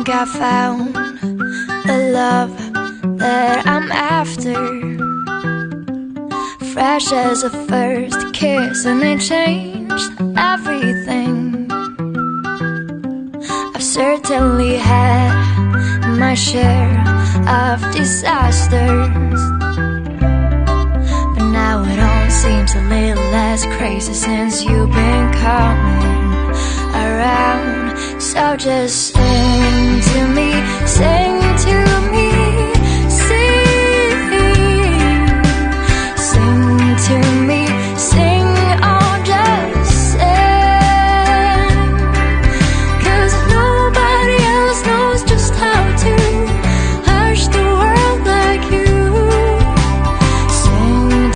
think I found the love that I'm after. Fresh as a first kiss, and it changed everything. I've certainly had my share of disasters, but now it all seems a little less crazy since you've been coming around. So just sing to me, sing to